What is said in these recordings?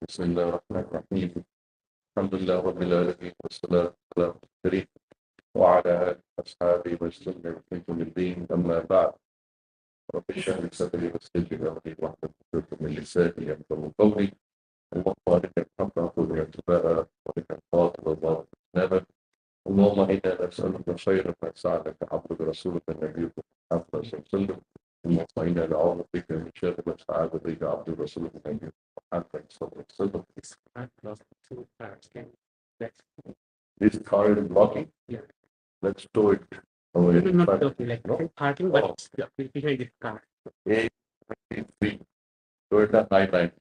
بسم الله الرحمن الرحيم الحمد لله رب العالمين والصلاة والسلام على الكريم وعلى آله وأصحابه وسلم من كل الدين أما بعد رب اشرح لي صدري ويسر لي أمري واحلل عقدة من لساني يفقهوا قولي اللهم أرنا الحق حقا واتباعه وأرنا الباطل باطلا واجتنابه اللهم إنا نسألك خير ما سألك عبدك رسولك النبي محمد صلى الله عليه وسلم اللهم إنا نعوذ بك من شر ما استعاذ بك عبدك رسولك النبي محمد صلى الله عليه وسلم. This car is blocking? Yeah. Let's tow it away. Not totally, like no? Parking, but behind this car. A23 Toyota Highlander,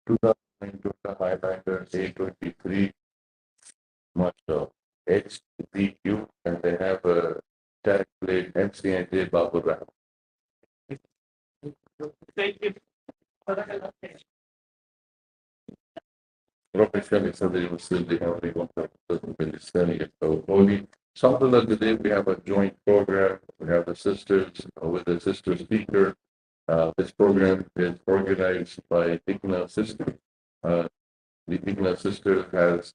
2009 Toyota Highlander A23 model HDQ, and they have a tag plate MCNJ Babu Ram. Thank you. رب اشرح لي صدري ويسر لي امري واحلل عقدة من لساني يفقهوا قولي. Alhamdulillah, today we have a joint program. We have the sisters with the sister speaker. This program is organized by Igna Sister. The Igna Sister has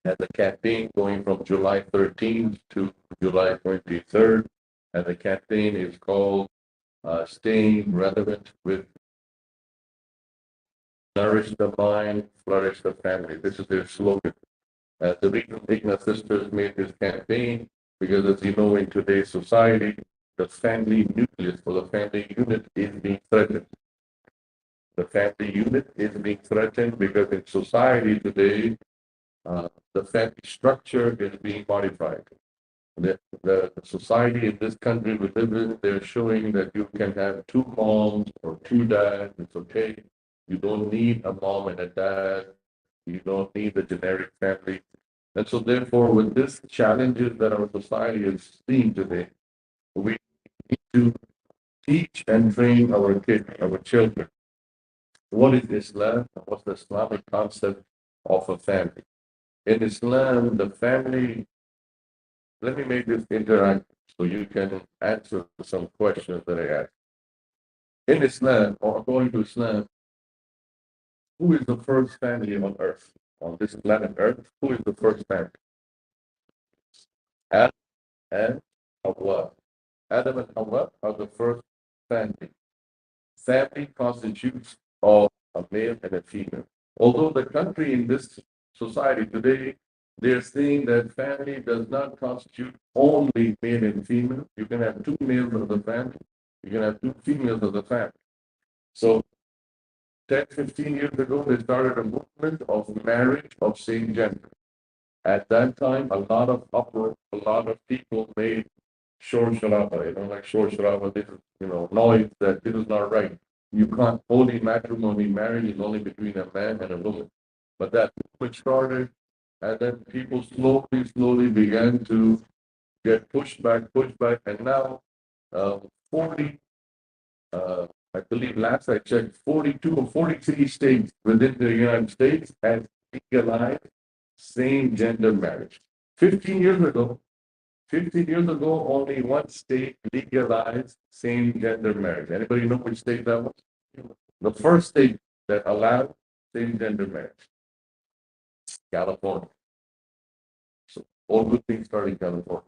a campaign going from July 13th to July 23rd, and the campaign is called Staying Relevant with Nourish the Mind, Flourish the Family. This is their slogan. The reason Igna Sisters made this campaign, because as you know, in today's society, the family nucleus or the family unit is being threatened. The family unit is being threatened because in society today, the family structure is being modified. The society in this country we live in, they're showing that you can have two moms or two dads. It's okay. You don't need a mom and a dad. You don't need the generic family. And so therefore, with this challenges that our society is seeing today, we need to teach and train our kids, our children. What is Islam? What's the Islamic concept of a family? In Islam, the family, let me make this interactive so you can answer some questions that I asked. In Islam, or according to Islam, who is the first family on earth? On this planet Earth, who is the first family? Adam and Hawa. Adam and Hawa are the first family. Family constitutes of a male and a female. Although the country in this society today, they're saying that family does not constitute only male and female. You can have two males of the family. You can have two females of the family. So 10, 15 years ago, they started a movement of marriage of same gender. At that time, a lot of uproar, a lot of people made shor sharaba, like shor sharaba, this is, noise that this is not right. You can't, holy matrimony, marriage is only between a man and a woman. But that movement started, and then people slowly began to get pushed back, and now 40, I believe last I checked, 42 or 43 states within the United States has legalized same gender marriage. 15 years ago, only one state legalized same gender marriage. Anybody know which state that was? The first state that allowed same gender marriage. California. So all good things start in California.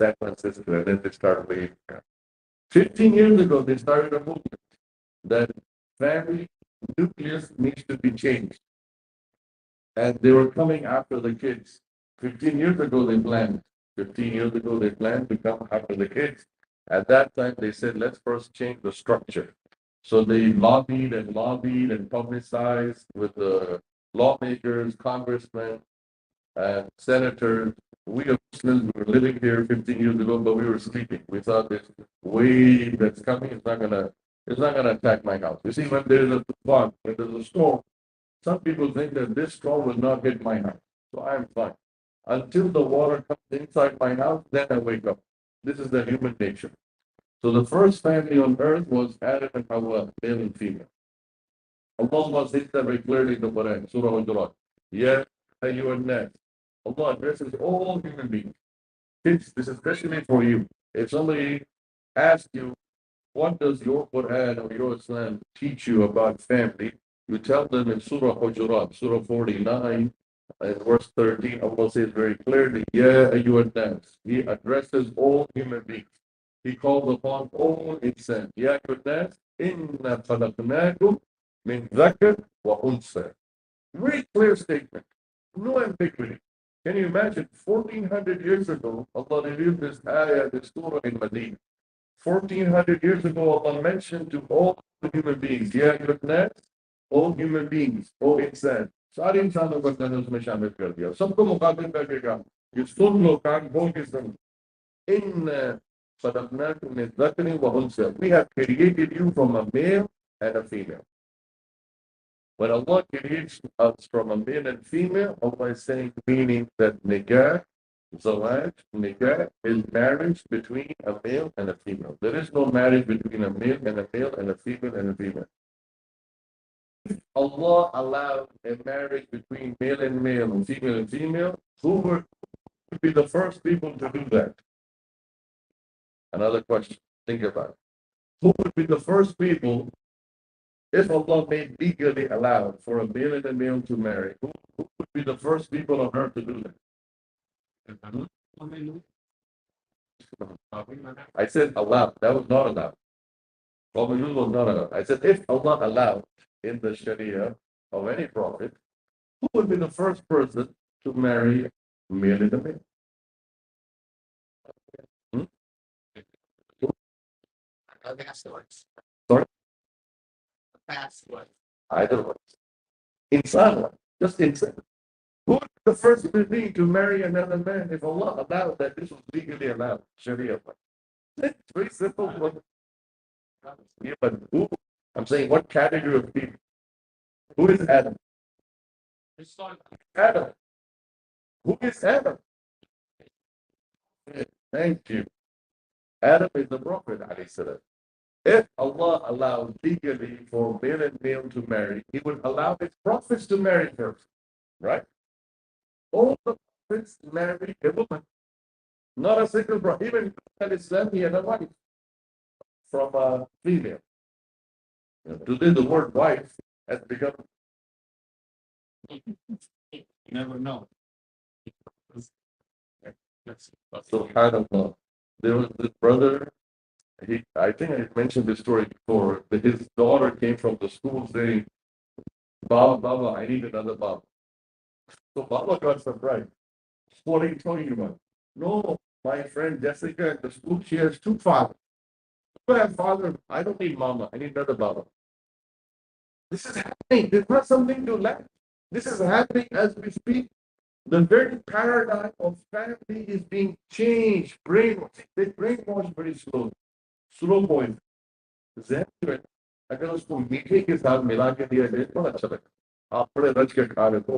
San Francisco, and then they start waving. 15 years ago, they started a movement that family nucleus needs to be changed. And they were coming after the kids. 15 years ago, they planned. 15 years ago, they planned to come after the kids. At that time, they said, let's first change the structure. So they lobbied and publicized with the lawmakers, congressmen, and senators. We are Muslims, we were living here 15 years ago, but we were sleeping. We thought this wave that's coming is not gonna attack my house. You see, when there's a tufan, when there's a storm, some people think that this storm will not hit my house. So I'm fine. Until the water comes inside my house, then I wake up. This is the human nature. So the first family on earth was Adam and Hawa, male and female. Allah says that very clearly in the Quran, Surah Al-Quran. Yeah, you and that. Allah addresses all human beings. Kids, this is especially for you. If somebody asks you, what does your Quran or your Islam teach you about family? You tell them in Surah Hujurat, Surah 49, and verse 13, Allah says very clearly, Ya ayyuhan nas. He addresses all human beings. He calls upon all insan. Ya ayyuhan nas, inna khalaqnakum min dhakar wa unsa. Very clear statement. No ambiguity. Can you imagine 1400 years ago, Allah revealed this ayah, this surah in Medina. 1400 years ago, Allah mentioned to all the human beings, Ya ayyuhan nas, all human beings, all insan. सारे इंसानों को अल्लाह ने उसमें शामिल कर दिया सबको मुखातिब करके कहा कि सुन लो कान खोल के सुन इन खलकनाकुम मिन ज़करिन व उनसा we have created you from a male and a female. When Allah creates us from a male and female, Allah is saying, meaning that nikah, zawaj, nikah is marriage between a male and a female. There is no marriage between a male and a male and a female and a female. Allah allowed a marriage between male and female, who would be the first people to do that? Another question. Think about it. Who would be the first people if Allah made legally allowed for a male and a male to marry? Who would be the first people on earth to do that? I said allowed. That was not allowed. Qawm was not allowed. I said if Allah allowed in the Sharia of any prophet, who would be the first person to marry male and a male? Sorry? Either one. Insan, just insan. Who would be the first being to marry another man if Allah allowed that this was legally allowed? Sharia. It's very simple. Yeah, but who? I'm saying what category of people? Who is Adam? Adam. Who is Adam? Thank you. Adam is the Prophet. If Allah allowed legally for male and male to marry, He would allow His prophets to marry first, right? All the prophets married a woman, not a single prophet. Even in Islam, he had a wife from a female. Today, the word wife has become. You never know. SubhanAllah. There was this brother. I think I mentioned this story before. That his daughter came from the school saying, Baba, I need another Baba. So Baba got surprised. What are you talking about? No, my friend Jessica at the school, she has two fathers. I have father. I don't need Mama. I need another Baba. This is happening. This is not something to laugh. This is happening as we speak. The very paradigm of family is being changed. They brainwash very slowly. Slow point. अगर उसको मीठे के साथ मिला के दिया जाए तो अच्छा लगता आप बड़े रच के खा रहे तो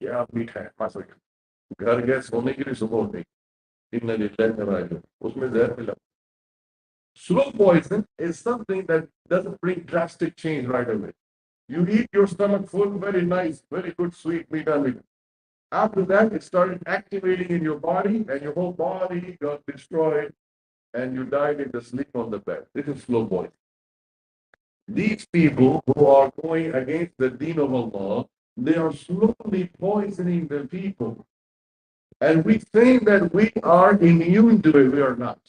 क्या मीठा है मासा घर गए सोने के लिए सुबह उठे उसमें जहर मिला. Slow poison is something that doesn't bring drastic change right away. You eat your stomach full, very nice, very good sweet meat and meat. After that, it started activating in your body, and your whole body got destroyed, and you died in the sleep on the bed. This is slow poison. These people who are going against the deen of Allah, they are slowly poisoning the people. And we think that we are immune to it. We are not.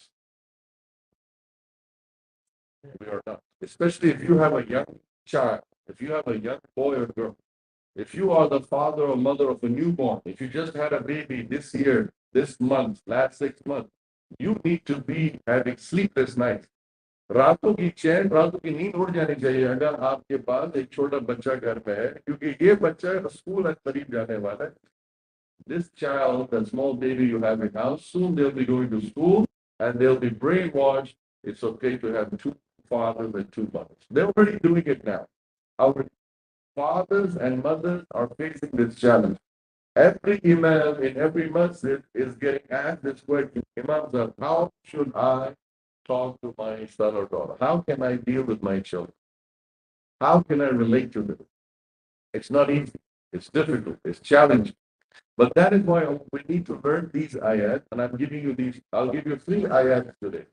We are not. Especially if you have a young child, if you have a young boy or girl, if you are the father or mother of a newborn, if you just had a baby this year, this month, last 6 months, you need to be having sleepless nights. रातों की चैन रातों की नींद उड़ जानी चाहिए अगर आपके पास एक छोटा बच्चा घर में है क्योंकि ये बच्चा स्कूल करीब जाने वाला है. This child, the small baby you have in house, soon they'll be going to school and they'll be brainwashed. It's okay to have two fathers and two mothers. They're already doing it now. Our fathers and mothers are facing this challenge. Every imam in every masjid is getting asked this question. Imam sir, how should I talk to my son or daughter? How can I deal with my children? How can I relate to them? It's not easy. It's difficult. It's challenging. But that is why we need to learn these ayat, and I'm giving you these. I'll give you 3 ayats today.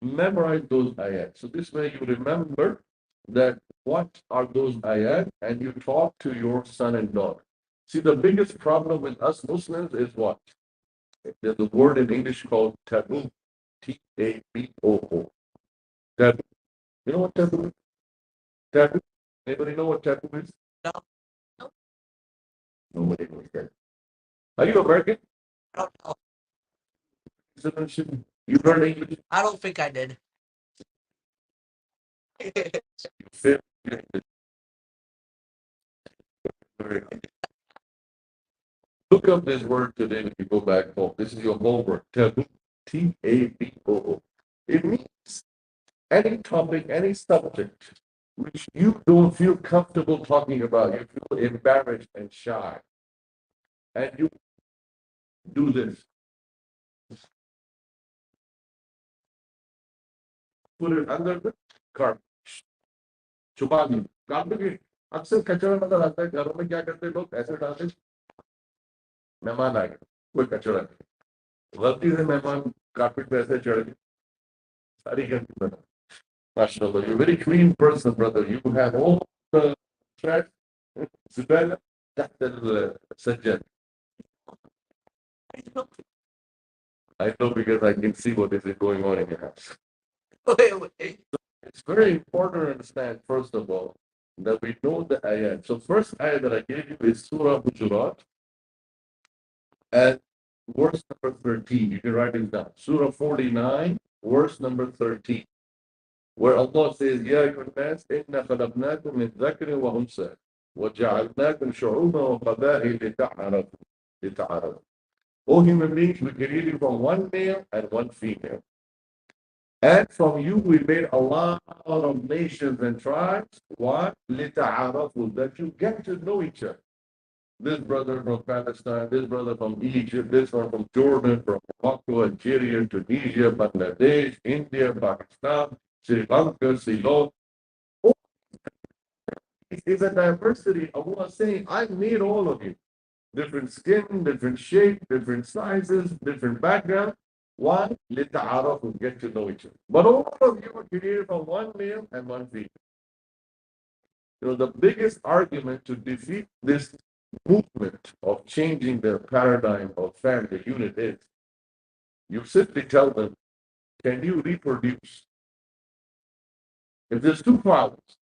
Memorize those ayats. So this way you remember that what are those ayat, and you talk to your son and daughter. See, the biggest problem with us Muslims is what? There's a word in English called taboo. Taboo. Taboo. You know what taboo is? Taboo. Anybody know what taboo is? No. Nobody knows that. Are you American? I don't know. Citizenship? You learn English? I don't think I did. You fail. Look up this word today when you go back home. This is your homework. Taboo. Taboo. It means any topic, any subject which you don't feel comfortable talking about. You feel embarrassed and shy. And you do this. Put it under the carpet. छुपा दी carpet की अक्सर कचरा नजर आता है घरों में क्या करते हैं लोग ऐसे डालते मेहमान आ गए कोई कचरा नहीं गलती से मेहमान कार्पेट पे ऐसे चढ़ गए सारी गंदगी बना MashaAllah, you're a very clean person, brother. You have all the trash, زبالة تحت السجاد. I know because I can see what is going on in your house. Wait. It's very important to understand, first of all, that we know the ayat. So first ayat that I gave you is Surah Hujurat and verse number 13. You can write it down. Surah 49, verse number 13. Where Allah says, Ya ayyuhan nas, inna khalaqnakum min dhakarin wa unsa, wa ja'alnakum shu'uban wa qaba'il lita'arafu. O human beings, we created you from one male and one female. And from you we made a lot of nations and tribes. Why? لِتَعَارَفُوا, that you get to know each other. This brother from Palestine, this brother from Egypt, this one from Jordan, from Morocco, Algeria, Tunisia, Bangladesh, India, Pakistan, Sri Lanka, Ceylon. Oh, it's a diversity. Allah saying, I made all of you. Different skin, different shape, different sizes, different background. Why? لِتَعَارَفُوا, get to know each other. But all of you were created from one male and one female. You know, the biggest argument to defeat this movement of changing the paradigm of family unit is you simply tell them, can you reproduce? If there's two problems,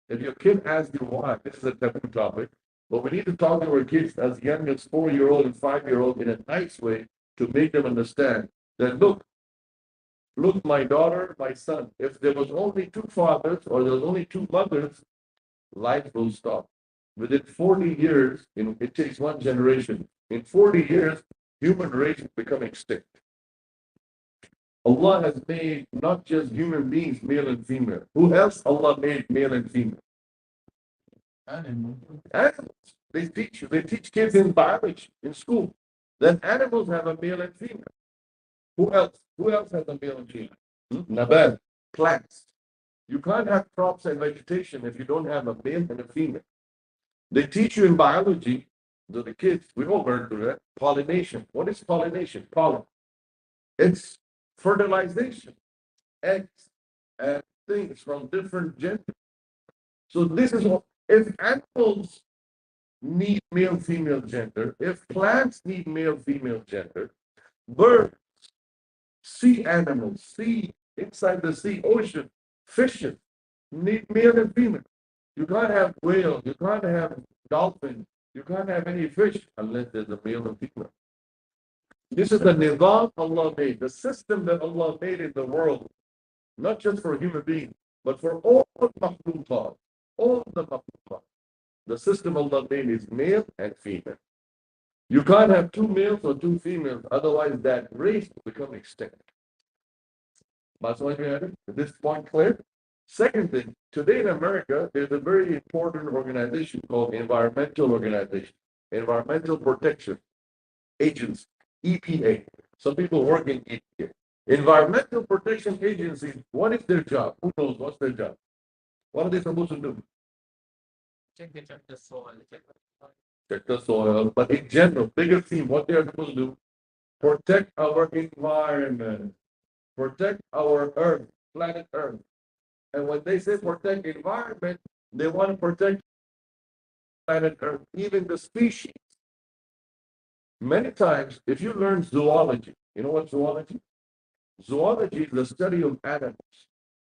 if your kid asks you why, this is a taboo topic, but we need to talk to our kids as young as 4-year-old and 5-year-old in a nice way to make them understand that look, my daughter, my son, if there was only two fathers or there was only two mothers, life will stop. Within 40 years, it takes one generation. In 40 years, human race will become extinct. Allah has made not just human beings, male and female. Who else Allah made male and female? Animals. They teach kids in biology, in school. Then animals have a male and female. Who else? Who else has a male and female? Nabat, plants. You can't have crops and vegetation if you don't have a male and a female. They teach you in biology, the kids, we all learned through that, pollination. What is pollination? Pollen. It's fertilization, eggs and things from different genders. So this is what, if animals need male, female gender, if plants need male, female gender, birds, sea animals, sea, inside the sea, ocean, Fishes need male and female. You can't have whale, you can't have dolphin, you can't have any fish unless there's a male and female. This is the nizam Allah made, the system that Allah made in the world, not just for human beings, but for all the makhluqat, all the makhluqat. The system Allah made is male and female. You can't have two males or two females, otherwise that race will become extinct. Is this point clear? Second thing, today in America, there's a very important organization called Environmental Protection Agency, EPA. Some people work in EPA. Environmental Protection Agency, what is their job? Who knows what's their job? What are they supposed to do? Check the soil. Check the soil. But in general, bigger theme, what they are supposed to do, protect our environment, protect our earth, planet Earth. And when they say protect environment, they want to protect planet Earth, even the species. Many times, if you learn zoology, you know what zoology? Zoology is the study of animals.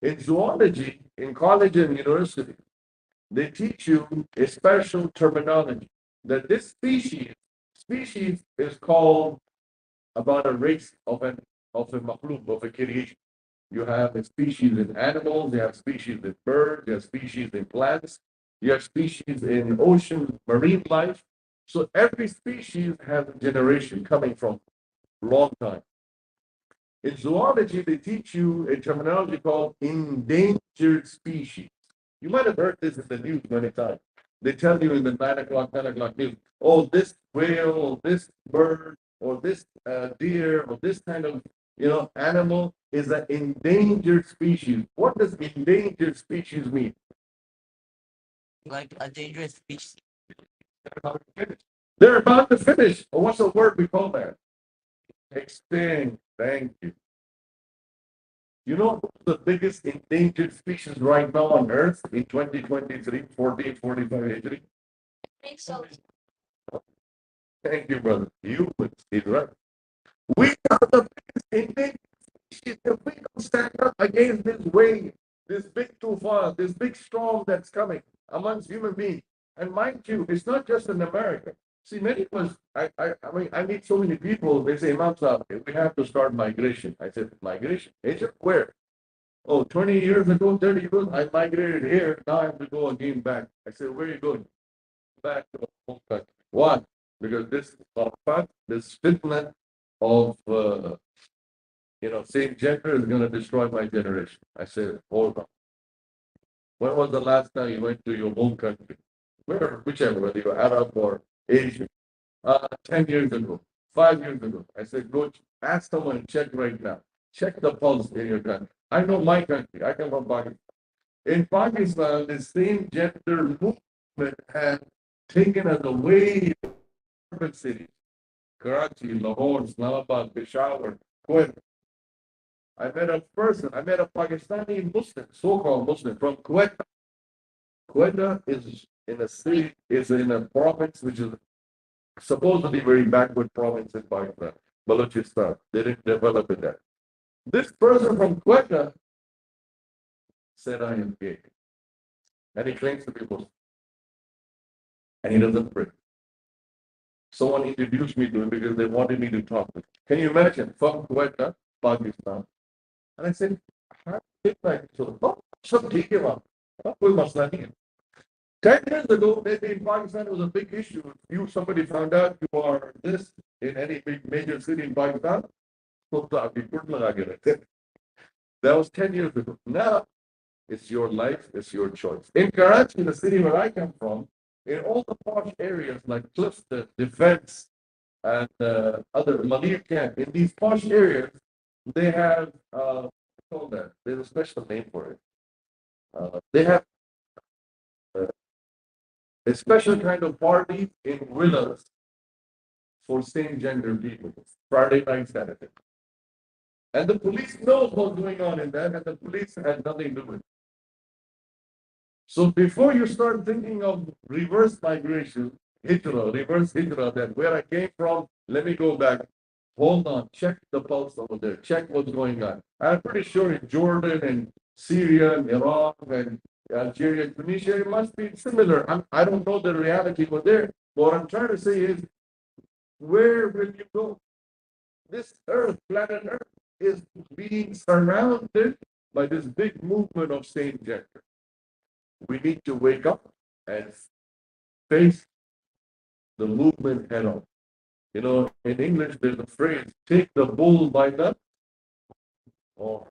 In zoology, in college and university, they teach you a special terminology that this species is called about a race of a makhluk, of a creation. You have a species in animals, you have species in birds, you have species in plants, you have species in ocean, marine life. So every species has a generation coming from a long time. In zoology, they teach you a terminology called endangered species. You might have heard this in the news many times. They tell you in the 9 o'clock, 10 o'clock news, oh, this whale, or this bird, or this deer, or this kind of animal is an endangered species. What does endangered species mean? Like a dangerous species. They're about to finish. Or what's the word we call that? Extinct. Thank you. You know who's the biggest endangered species right now on Earth in 2023, 1445 Hijri? I think so. Thank you, brother. You would see right. We are the biggest endangered species. If we don't stand up against this wave, this big tufan, this big storm that's coming amongst human beings, and mind you, it's not just in America. See, many of us, I meet so many people, they say, Imam Sahib, we have to start migration. I said, migration? Egypt, where? Oh, 20 years ago, 30 years ago, I migrated here. Now I have to go again back. I said, where are you going? Back to my home country. Why? Because this fitna of, same gender is going to destroy my generation. I said, hold on. When was the last time you went to your home country? Whichever, whether you're Arab or Asian. 10 years ago, 5 years ago. I said, go ask someone, check right now. Check the pulse in your country. I know my country. I come from Pakistan. In Pakistan, the same gender movement had taken us away from urban cities. Karachi, Lahore, Islamabad, Peshawar, Kuwait. I met a Pakistani Muslim, so-called Muslim from Kuwait. Quetta is in a city, is in a province which is supposedly very backward province in Pakistan, Balochistan. They didn't develop it there. This person from Quetta said, I am gay. And he claims to be Muslim. And he doesn't pray. Someone introduced me to him because they wanted me to talk to him. Can you imagine? From Quetta, Pakistan. And I said, how did I so? Oh, sab theek hai wahan. Koi masla nahi hai. 10 years ago, maybe in Pakistan, it was a big issue. If somebody found out you are this in any big major city in Pakistan, that was 10 years ago. Now, it's your life, it's your choice. In Karachi, the city where I come from, in all the posh areas like Clifton, Defense, and other Malir Camp, in these posh areas, they have, there's a special name for it. They have a special kind of party in villas for same gender people, Friday night, Saturday. And the police knows what's going on in that, and the police had nothing to do with it. So before you start thinking of reverse migration, reverse hijrah, that where I came from, let me go back. Hold on, check the pulse over there, check what's going on. I'm pretty sure in Jordan and Syria and Iraq and Algeria and Tunisia, it must be similar. I don't know the reality over there. What I'm trying to say is, where will you go? This earth, planet Earth, is being surrounded by this big movement of same gender. We need to wake up and face the movement head on. You know, in English, there's a phrase, take the bull by the, or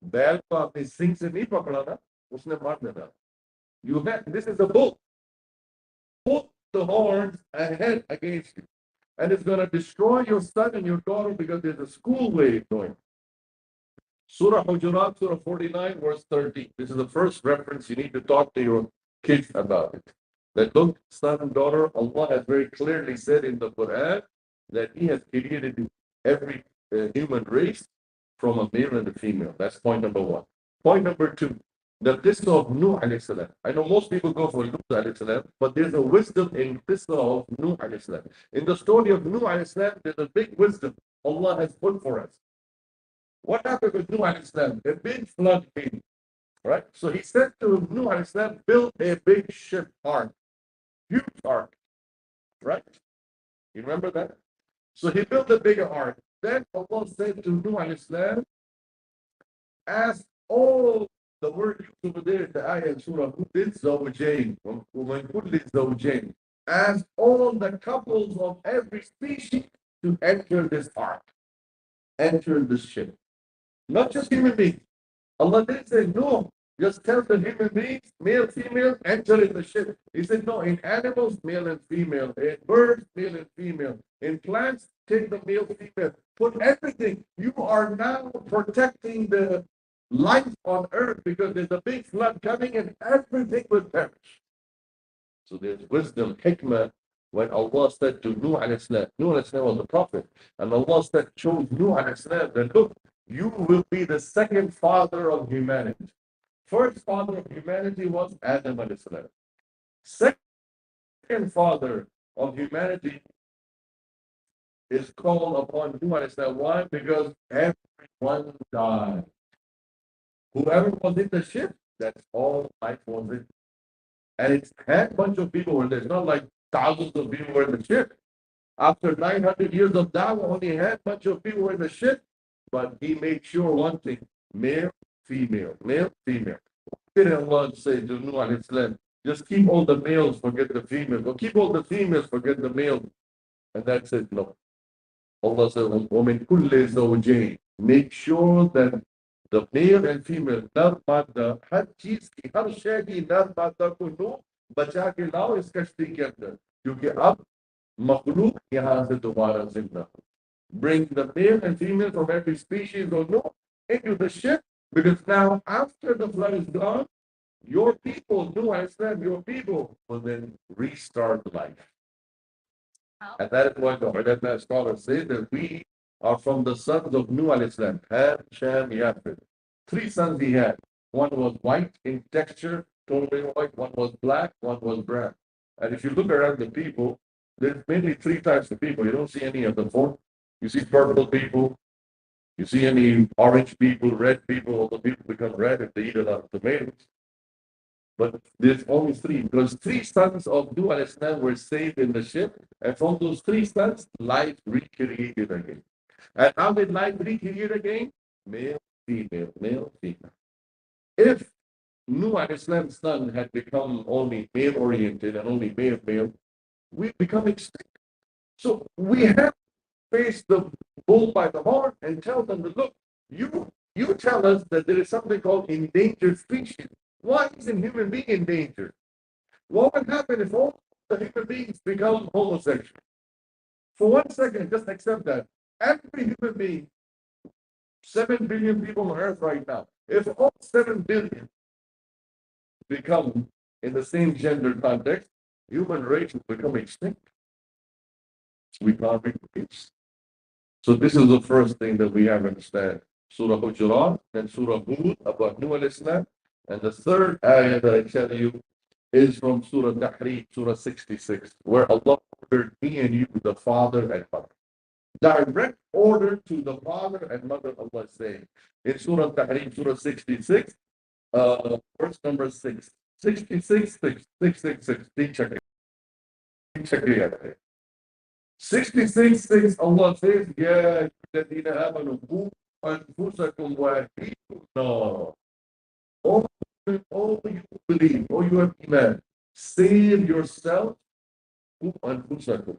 बैल को आपने सिंग से नहीं पकड़ा था, उसने मार देना. You have, this is the bull. Put the horns ahead against you. And it's going to destroy your son and your daughter because there's a school way going. Surah Hujurat, Surah 49, verse 13. This is the first reference you need to talk to your kids about it. That look, son and daughter, Allah has very clearly said in the Quran that He has created every human race from a male and a female. That's point number one. Point number two, the qissa of Nuh alayhi salam. I know most people go for Nuh alayhi salam, but there's a wisdom in qissa of Nuh alayhi salam. In the story of Nuh alayhi salam, there's a big wisdom Allah has put for us. What happened with Nuh alayhi salam? A big flood came, right? So He said to Nuh alayhi salam, build a big ship ark, huge ark, right? You remember that? So he built a bigger ark. Then Allah said to Nuh alayhi salam, ask all the word used over there in the ayah in Surah Hud, Zawjain, when kulli Zawjain, ask all the couples of every species to enter this ark, enter this ship. Not just human beings. Allah didn't say, no, just tell the human beings, male, female, enter in the ship. He said, no, in animals, male and female. In birds, male and female. In plants, take the male, female. Put everything. You are now protecting the life on earth because there's a big flood coming and everything will perish. So there's wisdom, hikmah, when Allah said to Nuh alayhi salam, Nuh alayhi salam was a prophet, and Allah said, chose Nuh alayhi salam, that look, you will be the second father of humanity. First father of humanity was Adam alayhi salam. Second father of humanity is called upon Nuh alayhi salam. Why? Because everyone died. Whoever was in the ship, that's all life was in. And it's had a bunch of people were there. It's not like thousands of people were in the ship. After 900 years of dawah, only had a bunch of people were in the ship. But He made sure one thing, male, female, male, female. Didn't Allah say to Nuh alayhi salam, just keep all the males, forget the females, or keep all the females, forget the males. And that's it. No. Allah said, وَمِن كُلِّ زَوْجَيْنِ, make sure that the male and female, नर मादा, हर चीज की, हर शय की नर मादा को लो, बचा के लाओ इस कश्ती के अंदर, क्योंकि अब मखलूक यहाँ से दोबारा जिंदा. Bring the male and female from every species or no into the ship, because now after the flood is gone, your people, Nuh alayhi salam, your people will then restart life. And that is why the ulama scholars say that we are from the sons of Nuh alayhi salam, Ham, Shem, Yafet. 3 sons he had. One was white in texture, totally white. One was black, one was brown. And if you look around the people, there's mainly 3 types of people. You don't see any of the 4. You see purple people. You see any orange people, red people. All the people become red if they eat a lot of tomatoes. But there's only 3, because 3 sons of Nuh alayhi salam were saved in the ship, and from those 3 sons, life recreated again. And how did life recreate again? Male, female, male, female. If Nuh alayhi salam's son had become only male-oriented and only male, we become extinct. So we have to face the bull by the horn and tell them that, look, you tell us that there is something called endangered species. Why isn't human being endangered? What would happen if all the human beings become homosexual? For 1 second, just accept that. Every human being, 7 billion people on earth right now, if all 7 billion become in the same gender context, human race will become extinct. We can't reproduce. So this is the first thing that we have to understand. Surah Hujurat and Surah Hud about Nuh alayhi salam. And the third ayah that I tell you is from Surah Tahrim, Surah 66, where Allah ordered me and you, the father and mother. direct order to the father and mother, Allah is saying. In Surah Tahrim, Surah 66, verse number 6. 66, 666. Check it. 66, 6, Allah says, Ya الذين آمنوا قوا أنفسكم وأهليكم نارا. All you believe, all you have iman, save yourself. قوا أنفسكم.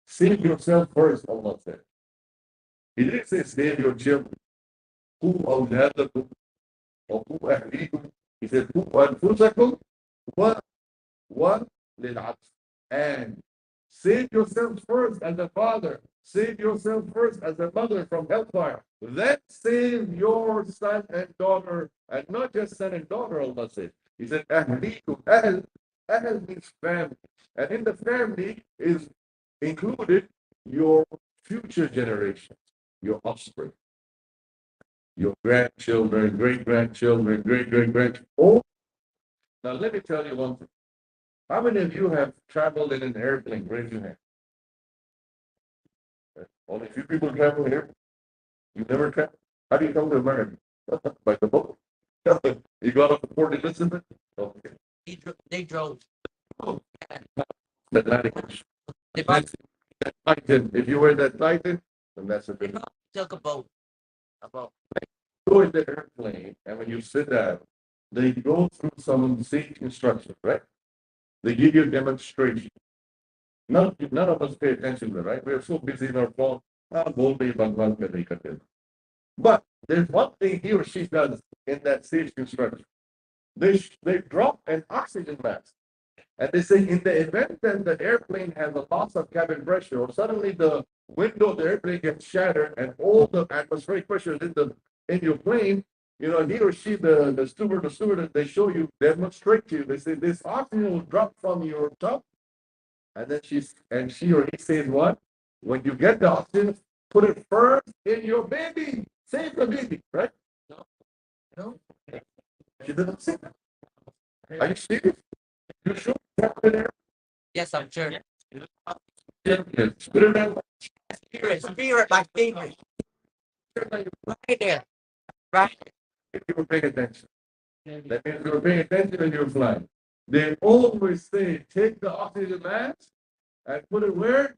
Save yourself first, Allah said. He didn't say save your children. قوا أولادكم وقوا أهليكم. He said قوا أنفسكم وللعبد. And save yourself first as a father. Save yourself first as a mother from hellfire. Then save your son and daughter, and not just son and daughter, Allah said. He said, Ahlikum. Ahl means family. And in the family is included your future generations, your offspring, your grandchildren, great-grandchildren, great-great-grandchildren. Oh, now let me tell you one thing. How many of you have traveled in an airplane? Raise your hand. Only a few people travel here. You never traveled? How do you come to America? By the boat. You got off the Port Elizabeth? Okay. They drove. Oh, the Atlantic Ocean. They probably, Titan. If you were that Titan, then that's a they big. probably took a boat. A boat. Go in the airplane, and when you sit down, they go through some safety instructions, right? They give you a demonstration. None of us pay attention to it, right? We're so busy in our phone. But there's one thing he or she does in that safety instruction. They drop an oxygen mask. And they say in the event that the airplane has a loss of cabin pressure, or suddenly the window of the airplane gets shattered and all the atmospheric pressure is in your plane, he or she, the steward, they show you, demonstrate to you. They say this oxygen will drop from your top, and then she or he says what? When you get the oxygen, put it first in your baby. Save the baby, right? No. She doesn't say that. Are you serious? You sure? Yes, I'm sure. Spirit, Spirit, my favorite. Right there. Right. if you were paying attention. That means you were paying attention and you're flying. They always say, take the oxygen mask and put it where?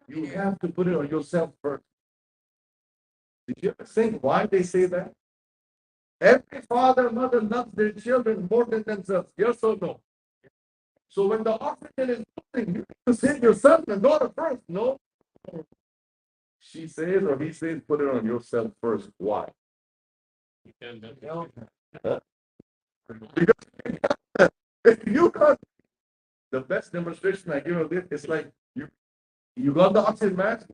You have to put it on yourself first. Did you ever think why they say that? Every father and mother loves their children more than themselves. Yes or no? So when the oxygen is moving, you need to save your son and daughter first. No. She says or he says, put it on yourself first. Why? Huh? Because if you got the best demonstration I give of it, it's like you got the oxygen mask,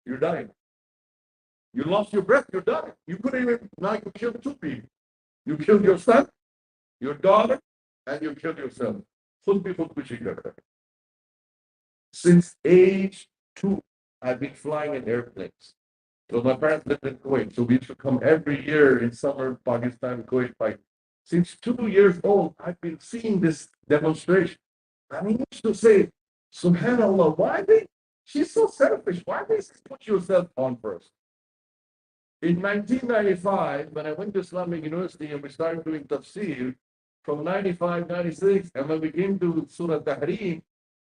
you're dying. You lost your breath, you're dying. You couldn't even, now you killed two people. You killed your son, your daughter, and you killed yourself. Since age 2, I've been flying in airplanes. So my parents lived in Kuwait, so we used to come every year in summer, Pakistan, Kuwait fight. Since 2 years old, I've been seeing this demonstration. And he used to say, Subhanallah, she's so selfish. Why they put yourself on first? In 1995, when I went to Islamic University and we started doing tafsir, from 95, 96, and when we came to Surah Tahrim,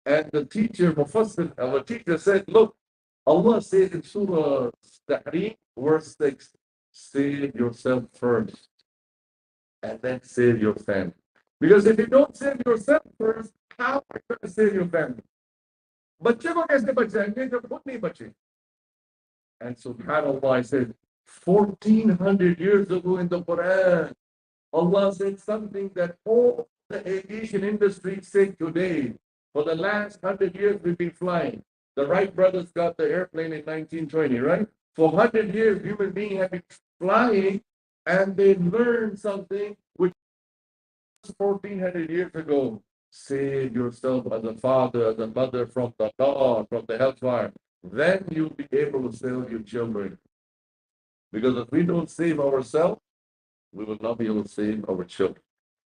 and the teacher, Mufassir, our teacher said, look, Allah said in Surah Tahrim, verse 6, save yourself first, and then save your family. Because if you don't save yourself first, how are you going to save your family? बच्चे को कैसे बचाएंगे जब खुद नहीं बचे? And subhanAllah, I said, 1400 years ago in the Quran, Allah said something that all the aviation industry say today. For the last 100 years, we've been flying. The Wright brothers got the airplane in 1920, right? For 100 years, human beings have been flying, and they learned something which 1400 years ago. Save yourself as a father, as a mother from the nar, from the hellfire. Then you'll be able to save your children. Because if we don't save ourselves, we will not be able to save our children.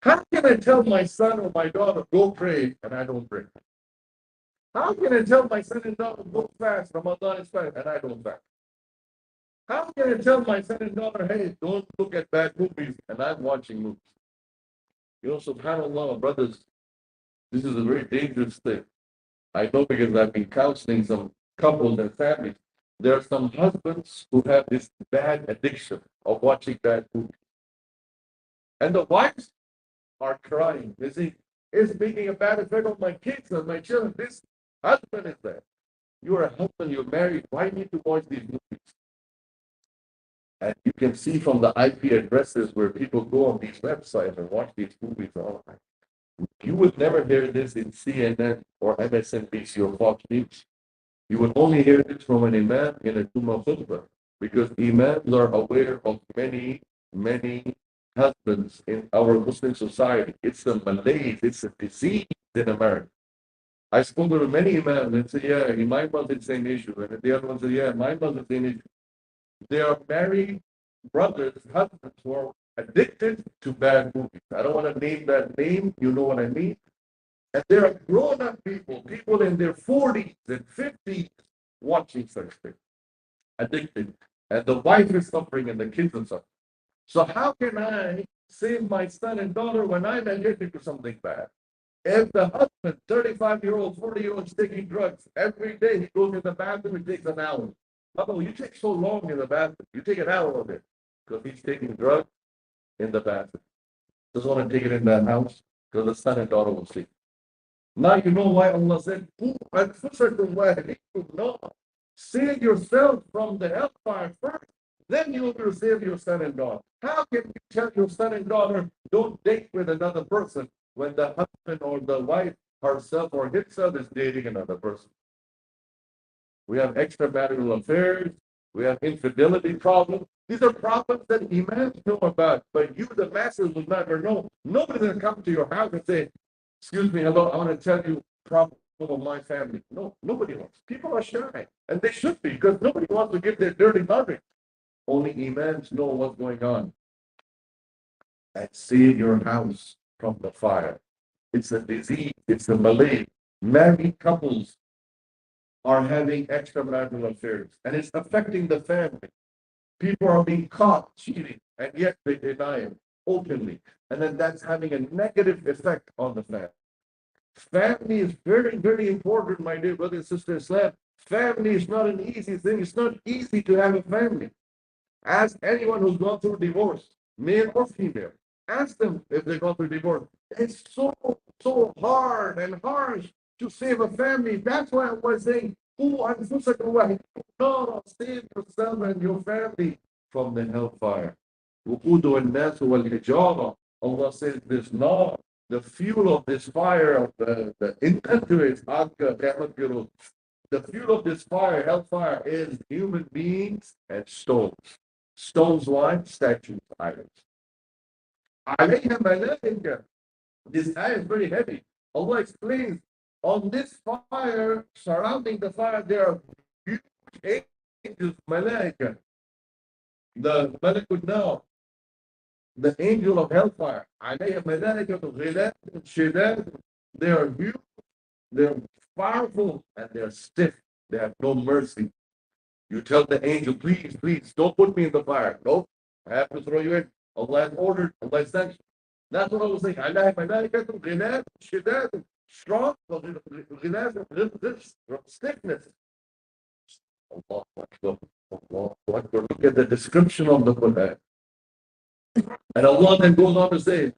How can I tell my son or my daughter, go pray, and I don't pray? How can I tell my son and daughter, go fast, Ramadan is fast, and I don't fast? How can I tell my son and daughter, hey, don't look at bad movies, and I'm watching movies? You know, subhanAllah, brothers, this is a very dangerous thing. I know because I've been counseling some couples and families. There are some husbands who have this bad addiction of watching bad movies. And the wives are crying. They say, it's making a bad effect on my kids and my children. This husband is there. You're a husband, you're married. Why need to watch these movies? And you can see from the IP addresses where people go on these websites and watch these movies online. You would never hear this in CNN or MSNBC or Fox News. You would only hear this from an imam in a Jummah khutbah, because imams are aware of many, many husbands in our Muslim society. It's a malaise, it's a disease in America. I spoke to many imams and say, yeah, in my mosque it's the same issue. And the other one said, yeah, my mosque is the same issue. They are married brothers, husbands who are addicted to bad movies. I don't want to name that name, you know what I mean? And there are grown-up people, people in their 40s and 50s watching such things, addicted. And the wife is suffering and the kids are suffering. So how can I save my son and daughter when I'm addicted to something bad? If the husband, 35-year-old, 40-year-old, is taking drugs, every day he goes to the bathroom, it takes an hour. Oh, you take so long in the bathroom. You take an hour of it because he's taking drugs in the bathroom. Doesn't want to take it in the house because the son and daughter will sleep. Now you know why Allah said, no, save yourself from the hellfire first, then you will save your son and daughter. How can you tell your son and daughter, don't date with another person when the husband or the wife herself or himself is dating another person? We have extramarital affairs, we have infidelity problems. These are problems that imams know about, but you, the masses, will never know. Nobody's going to come to your house and say, excuse me, hello, I want to tell you problem of my family. No, nobody wants. People are shy, and they should be, because nobody wants to give their dirty laundry. Only imams know what's going on. And save your house from the fire. It's a disease, it's a malaise. Married couples are having extramarital affairs, and it's affecting the family. People are being caught cheating, and yet they deny it openly. And then that's having a negative effect on the family. Family is very, very important, my dear brother and sister Islam. Family is not an easy thing. It's not easy to have a family. Ask anyone who's gone through divorce, male or female. Ask them if they've gone through divorce. It's so hard and harsh to save a family. That's why I was saying, save yourself and your family from the hellfire. Allah says this law, the fuel of this fire, of the intent to it, the fuel of this fire, hellfire, is human beings and stones. Stones, why? Statues, idols. عليها ملائكة. This ayah is very heavy. Allah explains, on this fire, surrounding the fire, there are huge angels, malaika. The malakut now, the angel of hellfire. عليها ملائكة غلاظ شداد. They are huge, they're powerful, and they're stiff. They have no mercy. You tell the angel, please, please, don't put me in the fire. Nope, I have to throw you in. Allah has ordered, Allah has sanctioned. That's what I was saying. Allah ملائكة غلاظ شداد, strong, stiffness. Allah Akbar. Allah Akbar. Look at the description of the Quran. And Allah then goes on to say,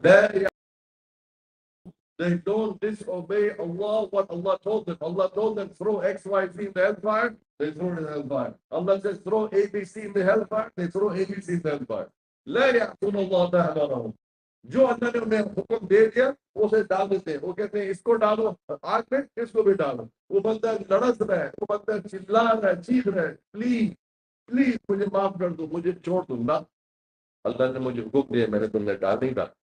they don't disobey Allah, what Allah told them. Allah told them, throw X, Y, Z in the hellfire, they throw it in the hellfire. Allah says, throw ABC in the hellfire, they throw ABC in the hellfire. لا يعصون الله ما أمرهم. जो अल्लाह ने उन्हें हुक्म दे दिया उसे डाल देते हैं। वो कहते हैं इसको डालो आग में, इसको भी डालो। वो बंदा लड़स रहा है, वो बंदा चिल्ला रहा है, चीख रहा है, प्लीज प्लीज मुझे माफ कर दो, मुझे छोड़ दो ना। अल्लाह ने मुझे हुक्म दिया, मैंने तुमने डाल नहीं डाला।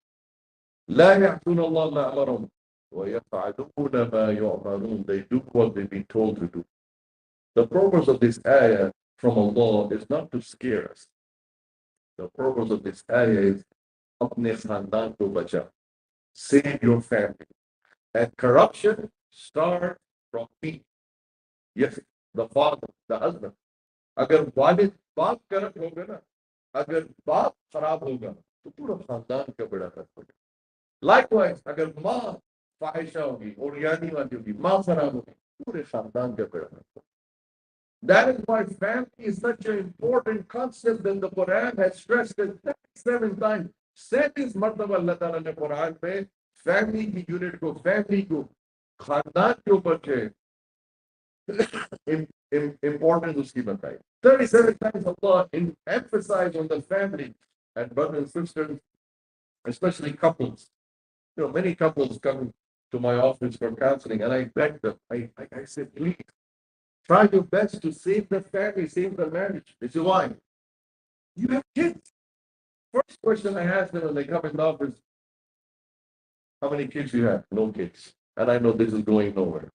لا يعصون الله ما أمرهم ويفعلون ما يؤمرون. They do what they've been told to do. The purpose of this ayah from Allah is not to scare us. The purpose of this ayah is अपने खानदान को बचा, Save your family. And corruption starts from me. Yes, the father, the husband. अगर वालिद बाप corrupt होगा ना, अगर बाप खराब होगा तो पूरा खानदान का बड़ा फर्क पड़ेगा. Likewise, अगर माँ फाहिशा होगी और यानी वाली होगी, माँ खराब होगी, पूरे खानदान का बड़ा फर्क पड़ेगा. That is why family is such an important concept that the Quran has stressed it 37 times. 37 मर्तबा अल्लाह ताला ने कुरान में फैमिली की यूनिट को, फैमिली को, खानदान के ऊपर जो importance उसकी बताई. 37 times Allah emphasized on the family. And brothers and sisters, especially couples, many couples come to my office for counseling, and I beg them, I said, please try your best to save the family, save the marriage. This is why you have kids. First question I ask them when they come in the office, how many kids you have? No kids. And I know this is going nowhere.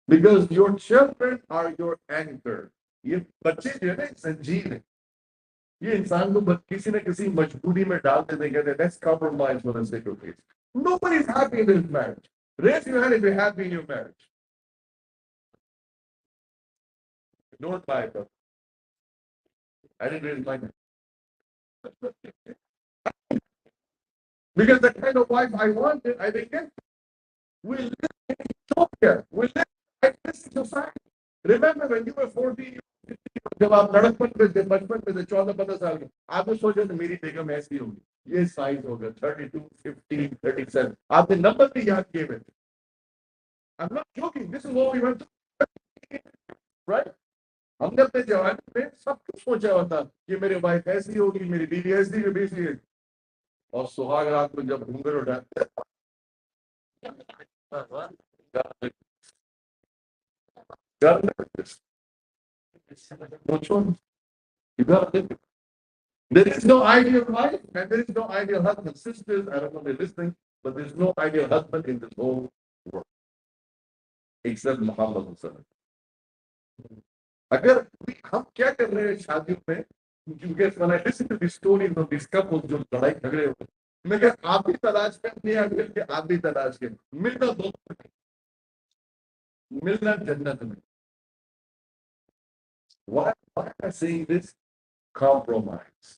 Because your children are your anchor. ये बच्चे जो है ना संजीव है. ये इंसान को किसी न किसी मजबूरी में डाल देते कहते हैं let's compromise for the sake of kids. Nobody is happy in his marriage. Raise your hand if you're happy in your marriage. Don't buy it. I didn't really like it. Because the kind of wife I wanted, I didn't get. We live in Ethiopia. We live like this society. Remember when you were 14, जब आप लड़कपन में थे, बचपन में थे, 14-15 साल के, आपने सोचा था मेरी बेगम ऐसी होगी, ये साइज होगा 32, 15, 37. आपने नंबर भी याद किए हुए थे. I'm not joking. This is what we went through. Right? हमने अपने जवानी में सब कुछ सोचा हुआ था कि मेरी वाइफ ऐसी होगी, मेरी बीवी ऐसी है, बेसी है. और सुहाग रात में जब घूंघट उठाते, which one? You got to live it. There is no ideal wife and there is no ideal husband. Sisters, I don't know if they're listening, but there's no ideal husband in this whole world except Muhammad Sallallahu Alaihi Wasallam. अगर हम क्या कर रहे हैं शादियों में, because when I listen to the stories of these couples जो लड़ाई झगड़े होते हैं, मैं क्या आप भी तलाश में अपनी आंखें के आप भी तलाश के मिलना दो मिलना जन्नत में. Why am I saying this? Compromise.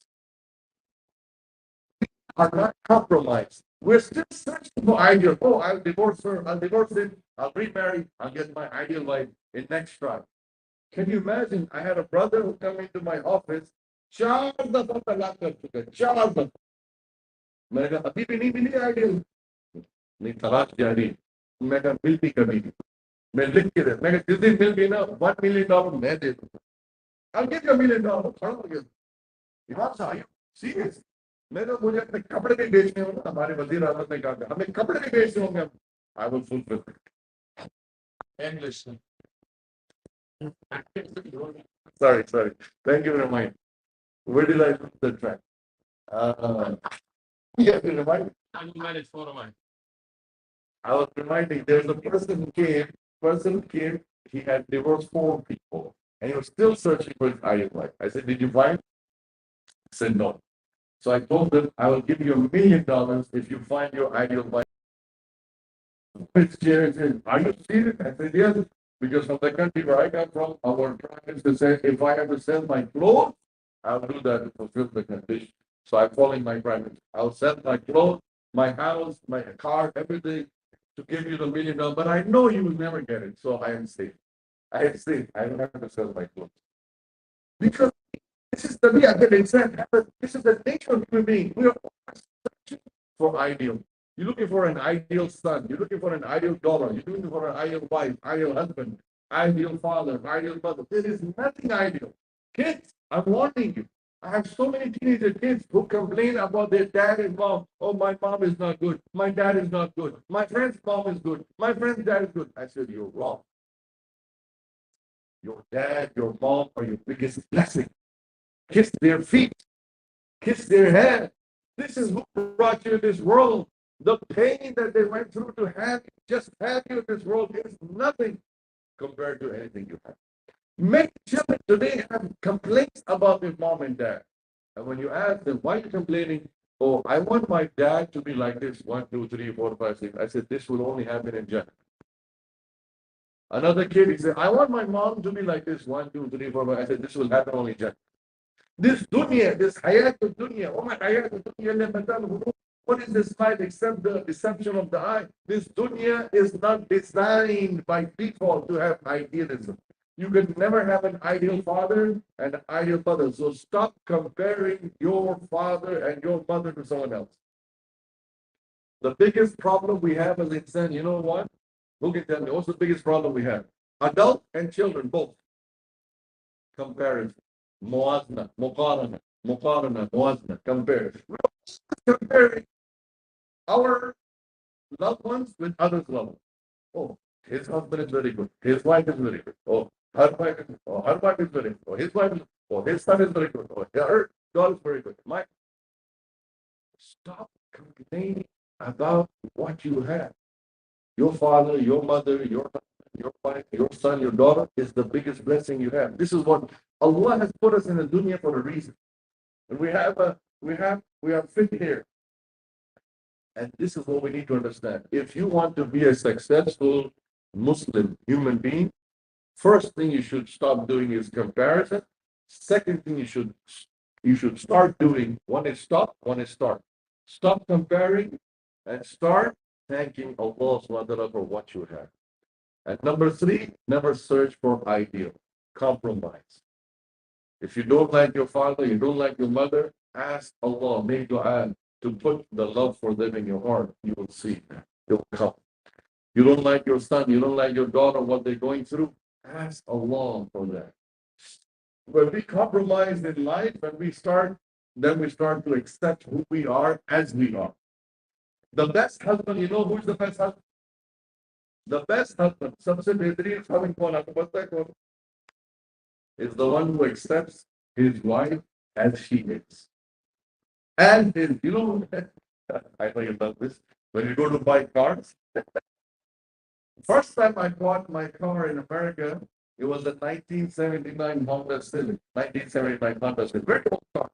Are not compromised. We're still searching for ideal. Oh, I'll divorce her, I'll divorce him, I'll remarry, I'll get my ideal wife in next try. Can you imagine? I had a brother who came into my office, 4 दफा तलाक कर चुका है, 4 दफा. मैंने कहा अभी भी नहीं मिली आइडियल. नहीं, तलाक जारी. मैं कहा मिलती कभी नहीं. मैं लिख के दे, मैं जिस दिन मिल गई ना $1 million मैं दे दूंगा. I'll give you $1 million. खड़ा हो गया. इमाम साहब, are you serious? मैंने मुझे अपने कपड़े भी बेचने हो ना, हमारे वजीर आजम ने कहा हमें कपड़े भी बेचने होंगे. I will fulfill it. English. Sorry. Thank you very much. Where did I put the track? Yeah, you remind me. I'm managed for mine. I was reminding there's a person who came, he had divorced 4 people and he was still searching for his ideal wife. I said, did you find? He said no. So I told him, I will give you $1 million if you find your ideal wife. Are you serious? I said yes. Because from the country where I come from, our parents to say, if I have to sell my clothes, I'll do that to fulfill the condition. So I'm following my parents. I'll sell my clothes, my house, my car, everything to give you the $1 million. But I know you will never get it. So I am safe. I don't have to sell my clothes. Because this is the this is the nature of human being. We are searching for ideal. You're looking for an ideal son. You're looking for an ideal daughter. You're looking for an ideal wife, ideal husband, ideal father, ideal mother. There is nothing ideal. Kids, I'm warning you. I have so many teenager kids who complain about their dad and mom. Oh, my mom is not good. My dad is not good. My friend's mom is good. My friend's dad is good. I said, you're wrong. Your dad, your mom are your biggest blessing. Kiss their feet. Kiss their head. This is who brought you in this world. The pain that they went through to have you in this world is nothing compared to anything you have. Many children today have complaints about their mom and dad. And when you ask them, why are you complaining? Oh, I want my dad to be like this. 1, 2, 3, 4, 5, 6. I said, this will only happen in Jannah. Another kid, he said, I want my mom to be like this. 1, 2, 3, 4, 5. I said, this will happen only in Jannah. This dunya, this hayat of dunya, oh my hayat of dunya, what is this life except the deception of the eye? This dunya is not designed by default to have idealism. You can never have an ideal father and an ideal mother. So stop comparing your father and your mother to someone else. The biggest problem we have as insan, you know what? Look at them. What's the biggest problem we have? Adult and children, both. Comparison. Muwazna, muqarana, muwazna, compare. We're comparing our loved ones with others' loved ones. Oh, his husband is very good. His wife is very good. Oh, her wife is very good. Oh, his wife is, oh, his son is very good. Oh, her daughter is very good. Stop complaining about what you have. Your father, your mother, your wife, your son, your daughter is the biggest blessing you have. This is what Allah has put us in the dunya for a reason. And we are fit here. And this is what we need to understand. If you want to be a successful Muslim human being, first thing you should stop doing is comparison. Second thing you should start doing, one is stop, one is start. Stop comparing and start thanking Allah subhanahu wa ta'ala for what you have. And number three, never search for ideal. Compromise. If you don't like your father, you don't like your mother, ask Allah, make dua to put the love for them in your heart. You will see. It will come. You don't like your son, you don't like your daughter, what they're going through, ask Allah for that. When we compromise in life, then we start to accept who we are as we are. The best husband, you know who's the best husband? The best husband, सबसे बेहतरीन husband कौन आपको पता है कौन? Is the one who accepts his wife as she is. And his, you know, I know you love this. When you go to buy cars, first time I bought my car in America, it was a 1979 Honda Civic. 1979 Honda Civic. Very old car.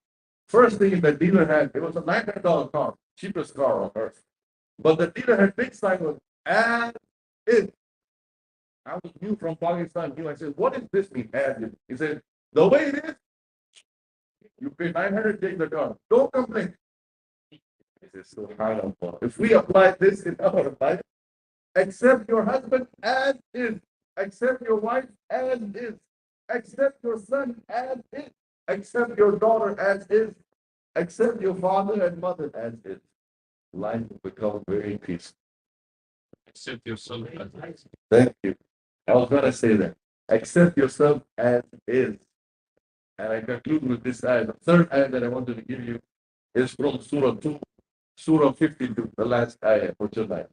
First thing the dealer had, it was a $900 car, cheapest car on earth. But the dealer had big sign was as is. I was new from Pakistan. I said, what does this mean? As is. He said, the way it is, you pay 900, take the car. Don't complain. He said, subhanallah. If we apply this in our life, accept your husband as is. Accept your wife as is. Accept your son as is. Accept your daughter as is. Accept your father and mother as is. Life will become very peaceful. Accept yourself as is. Thank you. I was going to say that. Accept yourself as is. And I conclude with this ayah. The third ayah that I wanted to give you is from Surah 2, Surah 52, the last ayah for tonight.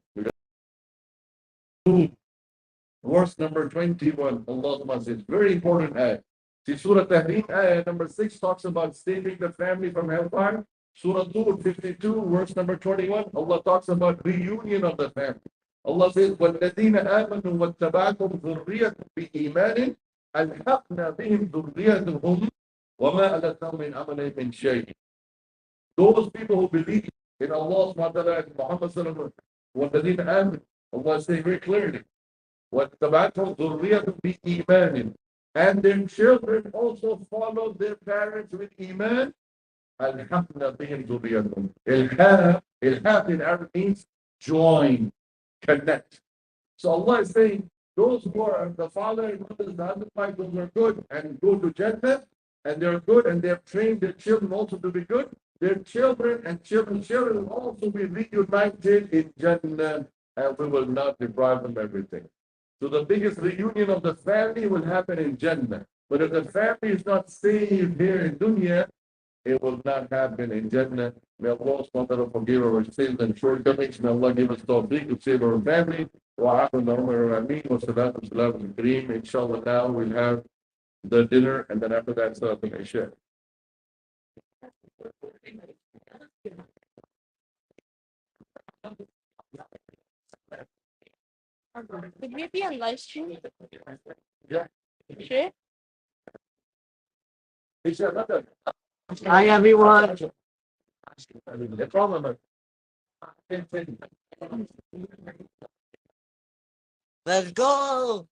Verse number 21, Allah says, very important ayah. See, Surah Tahrim, ayah number 6 talks about saving the family from hellfire. Surah 2, 52, verse number 21, Allah talks about reunion of the family. Allah says, وَالَّذِينَ آمَنُوا وَاتَّبَعْتُمْ ذُرِّيَّةٌ بِإِيمَانٍ أَلْحَقْنَا بِهِمْ ذُرِّيَّتُهُمْ وَمَا أَلَتْنَاهُم مِّنْ عَمَلِهِم مِّن شَيْءٍ. Those people who believe in Allah subhanahu wa ta'ala and Muhammad sallallahu alaihi wasallam, وَالَّذِينَ آمَنُوا, Allah says very clearly, وَاتَّبَعْتُمْ ذُرِّيَّةٌ بِإِيمَانٍ, and their children also follow their parents with iman. أَلْحَقْنَا بِهِمْ ذُرِّيَّتُهُمْ. Ilhaq in Arabic means join, connect. So Allah is saying, those who are the father and mother, the husband, wife, those are good and go to Jannah, and they're good, and they have trained their children also to be good. Their children and children's children will also be reunited in Jannah, and we will not deprive them everything. So the biggest reunion of the family will happen in Jannah. But if the family is not saved here in dunya, it will not happen in Jannah. May Allah subhanahu wa ta'ala forgive our sins and shortcomings. May Allah give us tawfiq to save our family. Wa ameen wa salatu salam al-kareem. Inshallah, now we'll have the dinner, and then after that, Salat al-Isha. Would we be on live stream? Yeah. Sure. Isha, not done. Hi everyone. The problem. Let's go.